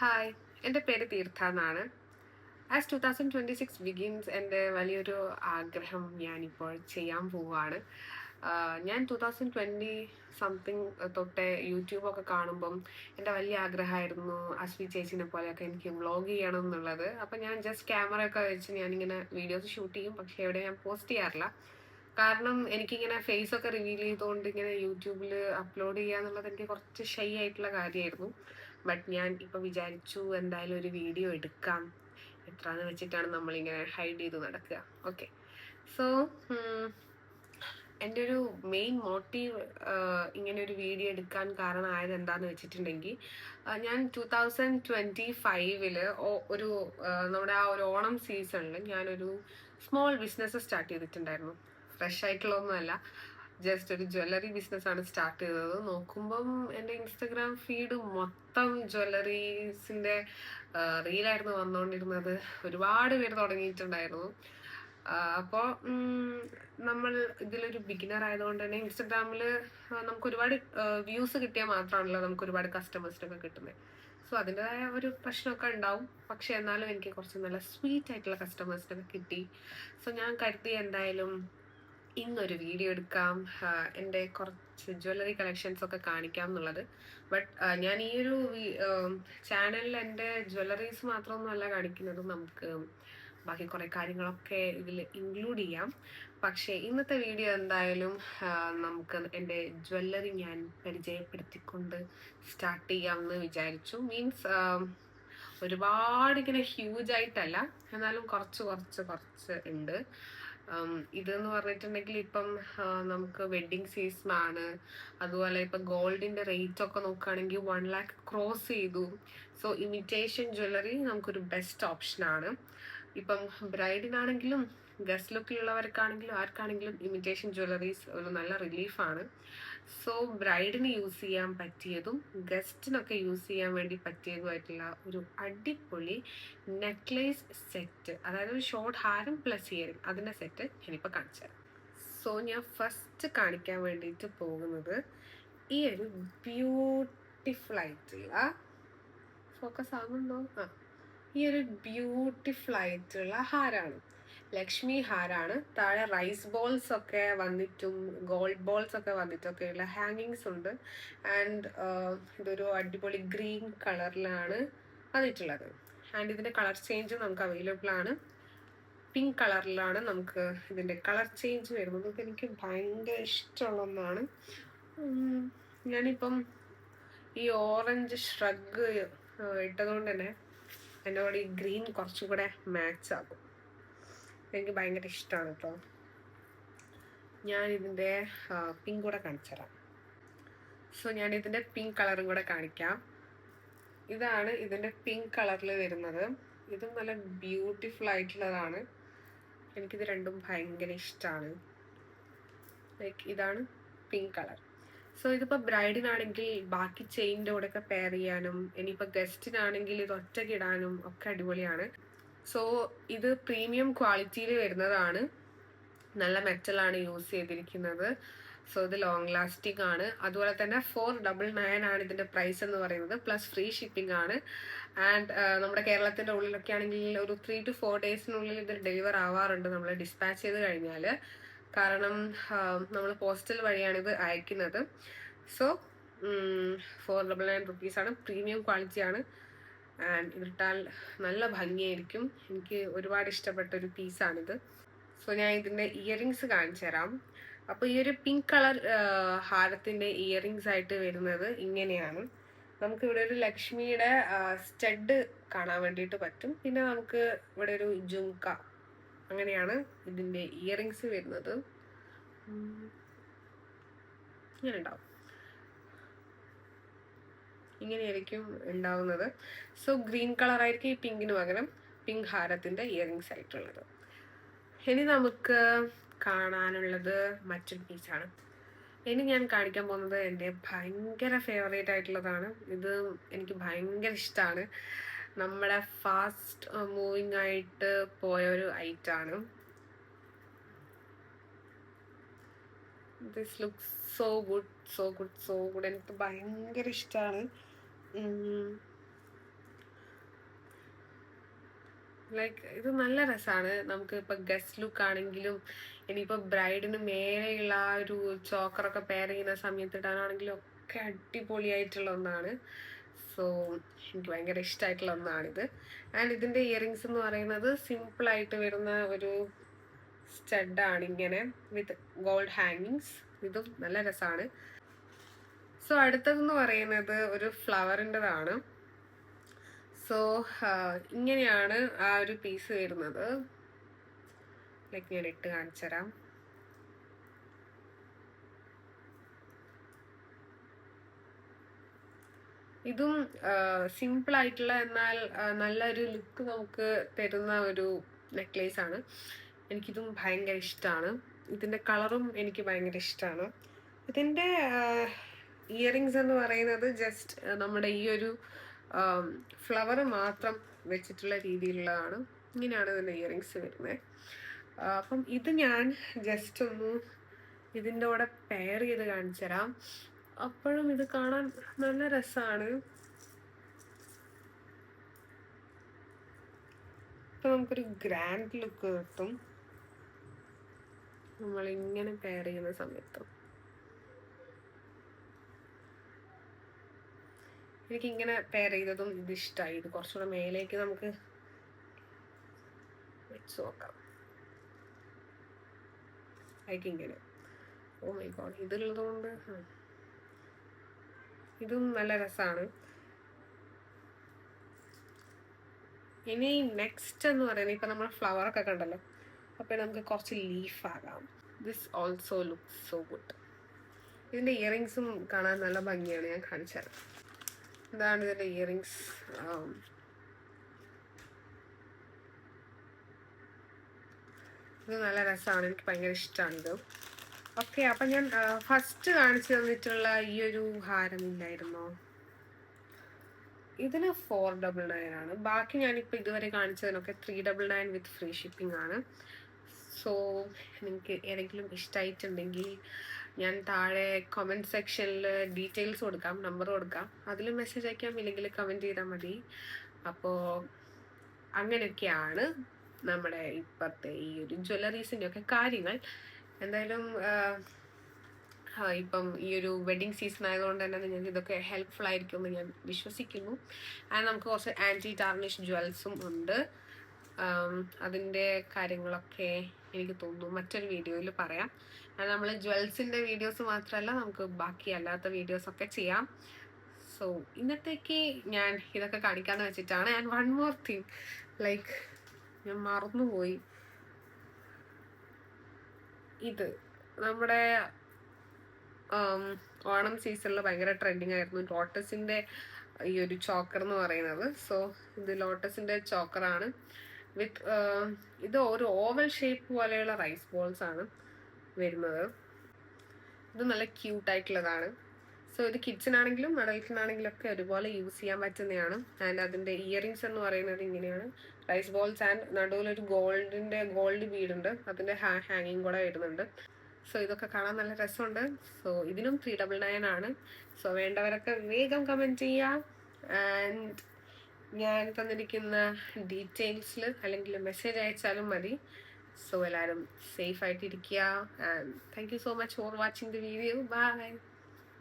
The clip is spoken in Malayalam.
ഹായ്, എൻ്റെ പേര് തീർത്ഥ എന്നാണ്. ആസ് 2026 ബിഗിൻസ് എൻ്റെ വലിയൊരു ആഗ്രഹം ഞാനിപ്പോൾ ചെയ്യാൻ പോവുകയാണ്. ഞാൻ 2020 സംതിങ് തൊട്ടേ യൂട്യൂബൊക്കെ കാണുമ്പം എൻ്റെ വലിയ ആഗ്രഹമായിരുന്നു അശ്വി ചേച്ചിനെ പോലെയൊക്കെ എനിക്ക് വ്ളോഗ് ചെയ്യണം എന്നുള്ളത്. അപ്പം ഞാൻ ജസ്റ്റ് ക്യാമറയൊക്കെ വെച്ച് ഞാനിങ്ങനെ വീഡിയോസ് ഷൂട്ട് ചെയ്യും, പക്ഷേ എവിടെ ഞാൻ പോസ്റ്റ് ചെയ്യാറില്ല. കാരണം എനിക്കിങ്ങനെ ഫേസൊക്കെ റിവീൽ ചെയ്തുകൊണ്ട് ഇങ്ങനെ യൂട്യൂബിൽ അപ്ലോഡ് ചെയ്യുക എന്നുള്ളത് എനിക്ക് കുറച്ച് ഷൈ ആയിട്ടുള്ള കാര്യമായിരുന്നു. ബട്ട് ഞാൻ ഇപ്പോൾ വിചാരിച്ചു എന്തായാലും ഒരു വീഡിയോ എടുക്കാം. എത്രയെന്ന് വെച്ചിട്ടാണ് നമ്മളിങ്ങനെ ഹൈഡ് ചെയ്ത് നടക്കുക. ഓക്കെ, സോ എൻ്റെ ഒരു മെയിൻ മോട്ടീവ് ഇങ്ങനെ ഒരു വീഡിയോ എടുക്കാൻ കാരണമായത് എന്താണെന്ന് വെച്ചിട്ടുണ്ടെങ്കിൽ, ഞാൻ 2025 ഒരു നമ്മുടെ ആ ഒരു ഓണം സീസണിൽ ഞാനൊരു സ്മോൾ ബിസിനസ് സ്റ്റാർട്ട് ചെയ്തിട്ടുണ്ടായിരുന്നു. ഫ്രഷ് ആയിട്ടുള്ളതൊന്നുമല്ല, ജസ്റ്റ് ഒരു ജ്വല്ലറി ബിസിനസ്സാണ് സ്റ്റാർട്ട് ചെയ്തത്. നോക്കുമ്പം എൻ്റെ ഇൻസ്റ്റഗ്രാം ഫീഡ് മൊത്തം ജ്വല്ലറീസിൻ്റെ റീലായിരുന്നു വന്നുകൊണ്ടിരുന്നത്. ഒരുപാട് പേര് തുടങ്ങിയിട്ടുണ്ടായിരുന്നു. അപ്പോൾ നമ്മൾ ഇതിലൊരു ബിഗിനർ ആയതുകൊണ്ട് തന്നെ ഇൻസ്റ്റഗ്രാമിൽ നമുക്ക് ഒരുപാട് വ്യൂസ് കിട്ടിയാൽ മാത്രമാണല്ലോ നമുക്ക് ഒരുപാട് കസ്റ്റമേഴ്സിനൊക്കെ കിട്ടുന്നത്. സോ അതിൻ്റെതായ ഒരു പ്രശ്നമൊക്കെ ഉണ്ടാവും. പക്ഷെ എന്നാലും എനിക്ക് കുറച്ച് നല്ല സ്വീറ്റ് ആയിട്ടുള്ള കസ്റ്റമേഴ്സിനൊക്കെ കിട്ടി. സോ ഞാൻ കരുതി എന്തായാലും ഇന്നൊരു വീഡിയോ എടുക്കാം, എൻ്റെ കുറച്ച് ജ്വല്ലറി കളക്ഷൻസ് ഒക്കെ കാണിക്കാം എന്നുള്ളത്. ബട്ട് ഞാൻ ഈ ഒരു ചാനലിൽ എൻ്റെ ജ്വല്ലറീസ് മാത്രമൊന്നുമല്ല കാണിക്കുന്നത്, നമുക്ക് ബാക്കി കുറേ കാര്യങ്ങളൊക്കെ ഇതിൽ ഇൻക്ലൂഡ് ചെയ്യാം. പക്ഷേ ഇന്നത്തെ വീഡിയോ എന്തായാലും നമുക്ക് എൻ്റെ ജ്വല്ലറി ഞാൻ പരിചയപ്പെടുത്തിക്കൊണ്ട് സ്റ്റാർട്ട് ചെയ്യാമെന്ന് വിചാരിച്ചു. മീൻസ് ഒരുപാട് ഇങ്ങനെ ഹ്യൂജ് ആയിട്ടല്ല, എന്നാലും കുറച്ച് ഉണ്ട്. ഇതെന്ന് പറഞ്ഞിട്ടുണ്ടെങ്കിൽ ഇപ്പം നമുക്ക് വെഡ്ഡിങ് സീസൺ ആണ്. അതുപോലെ ഇപ്പം ഗോൾഡിൻ്റെ റേറ്റ് ഒക്കെ നോക്കുകയാണെങ്കിൽ 1 lakh ക്രോസ് ചെയ്തു. സോ ഇമിറ്റേഷൻ ജ്വല്ലറി നമുക്കൊരു ബെസ്റ്റ് ഓപ്ഷനാണ്. ഇപ്പം ബ്രൈഡിനാണെങ്കിലും ഗസ്റ്റ് ലുക്കിലുള്ളവർക്കാണെങ്കിലും ആർക്കാണെങ്കിലും ഇമിറ്റേഷൻ ജ്വല്ലറീസ് ഒരു നല്ല റിലീഫാണ്. സോ ബ്രൈഡിന് യൂസ് ചെയ്യാൻ പറ്റിയതും ഗസ്റ്റിനൊക്കെ യൂസ് ചെയ്യാൻ വേണ്ടി പറ്റിയതുമായിട്ടുള്ള ഒരു അടിപൊളി നെക്ലേസ് സെറ്റ്, അതായത് ഒരു ഷോർട്ട് ഹാരം പ്ലസ് ഇയറിംഗ്, അതിൻ്റെ സെറ്റ് ഞാനിപ്പോൾ കാണിച്ചു തരാം. സോ ഞാൻ ഫസ്റ്റ് കാണിക്കാൻ വേണ്ടിയിട്ട് പോകുന്നത് ഈ ഒരു ബ്യൂട്ടിഫുൾ ആയിട്ടുള്ള, ഫോക്കസ് ആകുന്നുണ്ടോ? ഈ ഒരു ബ്യൂട്ടിഫുൾ ആയിട്ടുള്ള ഹാരാണ്, ലക്ഷ്മി ഹാരാണ്. താഴെ റൈസ് ബോൾസ് ഒക്കെ വന്നിട്ടും ഗോൾഡ് ബോൾസ് ഒക്കെ വന്നിട്ടൊക്കെയുള്ള ഹാങ്ങിങ്സ് ഉണ്ട്. ആൻഡ് ഇതൊരു അടിപൊളി ഗ്രീൻ കളറിലാണ് വന്നിട്ടുള്ളത്. ആൻഡ് ഇതിൻ്റെ കളർ ചേഞ്ച് നമുക്ക് അവൈലബിൾ ആണ്. പിങ്ക് കളറിലാണ് നമുക്ക് ഇതിൻ്റെ കളർ ചേഞ്ച് വരുന്നത്. എനിക്ക് ഭയങ്കര ഇഷ്ടമുള്ള ഒന്നാണ്. ഞാനിപ്പം ഈ ഓറഞ്ച് ഷ്രഗ് ഇട്ടതുകൊണ്ട് തന്നെ എൻ്റെ കൂടെ ഈ ഗ്രീൻ കുറച്ചും കൂടെ മാച്ച് ആകും. എനിക്ക് ഭയങ്കര ഇഷ്ടമാണ് കേട്ടോ. ഞാനിതിൻ്റെ പിങ്ക് കൂടെ കാണിച്ചു തരാം. സോ ഞാനിതിൻ്റെ പിങ്ക് കളറും കൂടെ കാണിക്കാം. ഇതാണ് ഇതിൻ്റെ പിങ്ക് കളറിൽ വരുന്നത്. ഇതും നല്ല ബ്യൂട്ടിഫുൾ ആയിട്ടുള്ളതാണ്. എനിക്കിത് രണ്ടും ഭയങ്കര ഇഷ്ടമാണ്. ലൈക്ക് ഇതാണ് പിങ്ക് കളർ. സോ ഇതിപ്പോൾ ബ്രൈഡിനാണെങ്കിൽ ബാക്കി ചെയിൻ്റെ കൂടെയൊക്കെ പെയർ ചെയ്യാനും, ഇനിയിപ്പോൾ ഗസ്റ്റിനാണെങ്കിൽ ഇത് ഒറ്റയ്ക്ക് ഇടാനും ഒക്കെ അടിപൊളിയാണ്. സോ ഇത് പ്രീമിയം ക്വാളിറ്റിയിൽ വരുന്നതാണ്. നല്ല മെറ്റലാണ് യൂസ് ചെയ്തിരിക്കുന്നത്. സോ ഇത് ലോങ് ലാസ്റ്റിംഗ് ആണ്. അതുപോലെ തന്നെ 499 ആണ് ഇതിൻ്റെ പ്രൈസ് എന്ന് പറയുന്നത്, പ്ലസ് ഫ്രീ ഷിപ്പിംഗ് ആണ്. ആൻഡ് നമ്മുടെ കേരളത്തിൻ്റെ ഉള്ളിലൊക്കെ ആണെങ്കിൽ ഒരു 3 to 4 ഡേയ്സിനുള്ളിൽ ഇത് ഡെലിവർ ആവാറുണ്ട് നമ്മൾ ഡിസ്പാച്ച് ചെയ്ത് കഴിഞ്ഞാൽ. കാരണം നമ്മൾ പോസ്റ്റൽ വഴിയാണ് ഇത് അയക്കുന്നത്. സോ 499 റുപ്പീസാണ്. പ്രീമിയം ക്വാളിറ്റിയാണ്. ആൻഡ് ഇതിട്ടാൽ നല്ല ഭംഗിയായിരിക്കും. എനിക്ക് ഒരുപാട് ഇഷ്ടപ്പെട്ട ഒരു പീസാണിത്. സോ ഞാൻ ഇതിൻ്റെ ഇയറിങ്സ് കാണിച്ചു തരാം. അപ്പോൾ ഈ ഒരു പിങ്ക് കളർ ഹാരത്തിൻ്റെ ഇയറിങ്സ് ആയിട്ട് വരുന്നത് ഇങ്ങനെയാണ്. നമുക്കിവിടെ ഒരു ലക്ഷ്മിയുടെ സ്റ്റഡ് കാണാൻ വേണ്ടിയിട്ട് പറ്റും. പിന്നെ നമുക്ക് ഇവിടെ ഒരു ജുംക്ക, അങ്ങനെയാണ് ഇതിൻ്റെ ഇയറിങ്സ് വരുന്നത്. ഇങ്ങനെ ഉണ്ടാവും, ഇങ്ങനെയായിരിക്കും ഉണ്ടാവുന്നത്. സോ ഗ്രീൻ കളറായിരിക്കും ഈ പിങ്കിന് പകരം പിങ്ക് ഹാരത്തിൻ്റെ ഇയറിങ്സ് ആയിട്ടുള്ളത്. ഇനി നമുക്ക് കാണാനുള്ളത് മറ്റൊരു പീസാണ്. ഇനി ഞാൻ കാണിക്കാൻ പോകുന്നത് എൻ്റെ ഭയങ്കര ഫേവറേറ്റ് ആയിട്ടുള്ളതാണ്. ഇത് എനിക്ക് ഭയങ്കര ഇഷ്ടമാണ്. നമ്മുടെ ഫാസ്റ്റ് മൂവിങ് ആയിട്ട് പോയ ഒരു ഐറ്റാണ്. This looks so good. എനിക്ക് ഭയങ്കര ഇഷ്ടമാണ്. ലൈക്ക് ഇത് നല്ല രസമാണ്. നമുക്ക് ഇപ്പം ഗസ്റ്റ് ലുക്ക് ആണെങ്കിലും ഇനിയിപ്പോൾ ബ്രൈഡിന് മേലെയുള്ള ആ ഒരു ചോക്കറൊക്കെ പെയർ ചെയ്യുന്ന സമയത്ത് ഇടാനാണെങ്കിലും ഒക്കെ അടിപൊളിയായിട്ടുള്ള ഒന്നാണ്. സോ എനിക്ക് ഭയങ്കര ഇഷ്ടമായിട്ടുള്ള ഒന്നാണിത്. ആൻഡ് ഇതിൻ്റെ ഇയറിങ്സ് എന്ന് പറയുന്നത് സിമ്പിളായിട്ട് വരുന്ന ഒരു സ്റ്റഡാണ്, ഇങ്ങനെ വിത്ത് ഗോൾഡ് ഹാങ്ങിങ്സ്. ഇതും നല്ല രസമാണ്. സോ അടുത്തതെന്ന് പറയുന്നത് ഒരു ഫ്ലവറിൻ്റെതാണ്. സോ ഇങ്ങനെയാണ് ആ ഒരു പീസ് വരുന്നത്. ലൈക്ക് ഞാൻ ഇട്ട് കാണിച്ചു തരാം. ഇതും സിമ്പിൾ ആയിട്ടുള്ള എന്നാൽ നല്ലൊരു ലുക്ക് നമുക്ക് തരുന്ന ഒരു നെക്ലേസ് ആണ്. എനിക്കിതും ഭയങ്കര ഇഷ്ടമാണ്. ഇതിൻ്റെ കളറും എനിക്ക് ഭയങ്കര ഇഷ്ടമാണ്. ഇതിൻ്റെ ഇയറിങ്സ് എന്ന് പറയുന്നത് ജസ്റ്റ് നമ്മുടെ ഈ ഒരു ഫ്ലവർ മാത്രം വെച്ചിട്ടുള്ള രീതിയിലുള്ളതാണ്. ഇങ്ങനെയാണ് ഇതിൻ്റെ ഇയറിങ്സ് വരുന്നത്. അപ്പം ഇത് ഞാൻ ജസ്റ്റ് ഒന്ന് ഇതിൻ്റെ കൂടെ പെയർ ചെയ്ത് കാണിച്ചു തരാം. അപ്പോഴും ഇത് കാണാൻ നല്ല രസമാണ്. ഇപ്പം നമുക്കൊരു ഗ്രാൻഡ് ലുക്ക് കിട്ടും നമ്മളിങ്ങനെ പെയർ ചെയ്യുന്ന സമയത്ത്. എനിക്കിങ്ങനെ പെയർ ചെയ്തതും ഇത് ഇഷ്ടമായി. ഇത് കുറച്ചുകൂടെ മേലേക്ക് നമുക്ക് വെച്ച് നോക്കാം. ലൈക്ക് ഇങ്ങനെ. ഓ മൈ ഗോഡ്, ഇതുള്ളത് കൊണ്ട് ഇതും നല്ല രസമാണ്. ഇനി നെക്സ്റ്റ് എന്ന് പറയുന്നത് ഇപ്പം നമ്മൾ ഫ്ലവറൊക്കെ കണ്ടല്ലോ, അപ്പോൾ നമുക്ക് കുറച്ച് ലീഫ് ആകാം. This also looks so good. ഇതിൻ്റെ ഇയറിങ്സും കാണാൻ നല്ല ഭംഗിയാണ്. ഞാൻ കാണിച്ചു തരാം. ഇതാണ് ഇതിൻ്റെ ഇയറിങ്സ്. ഇത് നല്ല രസമാണ്. എനിക്ക് ഭയങ്കര ഇഷ്ടമാണ് ഇത്. ഓക്കെ, അപ്പം ഞാൻ ഫസ്റ്റ് കാണിച്ചു തന്നിട്ടുള്ള ഈ ഒരു ഹാരമില്ലായിരുന്നോ, ഇതിന് 499 ആണ്. ബാക്കി ഞാനിപ്പോൾ ഇതുവരെ കാണിച്ചതിനൊക്കെ 399 വിത്ത് ഫ്രീ ഷിപ്പിംഗ് ആണ്. സോ നിങ്ങൾക്ക് ഏതെങ്കിലും ഇഷ്ടമായിട്ടുണ്ടെങ്കിൽ ഞാൻ താഴെ കമൻറ്റ് സെക്ഷനിൽ ഡീറ്റെയിൽസ് കൊടുക്കാം, നമ്പർ കൊടുക്കാം. അതിൽ മെസ്സേജ് അയക്കാം, ഇല്ലെങ്കിൽ കമൻറ്റ് ചെയ്താൽ മതി. അപ്പോൾ അങ്ങനെയൊക്കെയാണ് നമ്മുടെ ഇപ്പോഴത്തെ ഈ ഒരു ജ്വല്ലറീസിൻ്റെ ഒക്കെ കാര്യങ്ങൾ. എന്തായാലും ഇപ്പം ഈ ഒരു വെഡിങ് സീസൺ ആയതുകൊണ്ട് തന്നെ നിങ്ങൾക്ക് ഇതൊക്കെ ഹെൽപ്ഫുൾ ആയിരിക്കുമെന്ന് ഞാൻ വിശ്വസിക്കുന്നു. ആൻഡ് നമുക്ക് കുറച്ച് ആൻറ്റി ടാർണിഷ് ജ്വൽസും ഉണ്ട്. അതിൻ്റെ കാര്യങ്ങളൊക്കെ എനിക്ക് തോന്നുന്നു മറ്റൊരു വീഡിയോയിൽ പറയാം. നമ്മൾ ജ്വൽസിൻ്റെ വീഡിയോസ് മാത്രമല്ല, നമുക്ക് ബാക്കി അല്ലാത്ത വീഡിയോസൊക്കെ ചെയ്യാം. സോ ഇന്നത്തേക്ക് ഞാൻ ഇതൊക്കെ കാണിക്കാമെന്ന് വെച്ചിട്ടാണ്. And one more thing, like ഞാൻ മറന്നുപോയി, ഇത് നമ്മുടെ ഓണം സീസണിൽ ഭയങ്കര ട്രെൻഡിങ് ആയിരുന്നു ലോട്ടസിൻ്റെ ഈ ഒരു ചോക്കർ എന്ന് പറയുന്നത്. സോ ഇത് ലോട്ടസിൻ്റെ ചോക്കറാണ് വിത്ത് ഇത് ഒരു ഓവൽ ഷേപ്പ് പോലെയുള്ള റൈസ് ബോൾസ് ആണ് വരുന്നത്. ഇത് നല്ല ക്യൂട്ടായിട്ടുള്ളതാണ്. സോ ഇത് കിഡ്സിനാണെങ്കിലും അഡൽറ്റിനാണെങ്കിലും ഒക്കെ ഒരുപോലെ യൂസ് ചെയ്യാൻ പറ്റുന്നതാണ്. ആൻഡ് അതിൻ്റെ ഇയറിങ്സ് എന്ന് പറയുന്നത് ഇങ്ങനെയാണ്, റൈസ് ബോൾസ് ആൻഡ് നടുവിലൊരു ഗോൾഡ് ബീഡുണ്ട്. അതിൻ്റെ ഹാങ്ങിങ് കൂടെ വരുന്നുണ്ട്. സോ ഇതൊക്കെ കാണാൻ നല്ല രസമുണ്ട്. സോ ഇതിനും 399 ആണ്. സോ വേണ്ടവരൊക്കെ വേഗം കമൻറ്റ് ചെയ്യാം. ആൻഡ് ഞാൻ തന്നിരിക്കുന്ന ഡീറ്റെയിൽസിൽ അല്ലെങ്കിൽ മെസ്സേജ് അയച്ചാലും മതി. സോ എല്ലാവരും സേഫ് ആയിട്ടിരിക്കുക. And thank you so much for watching the video. By.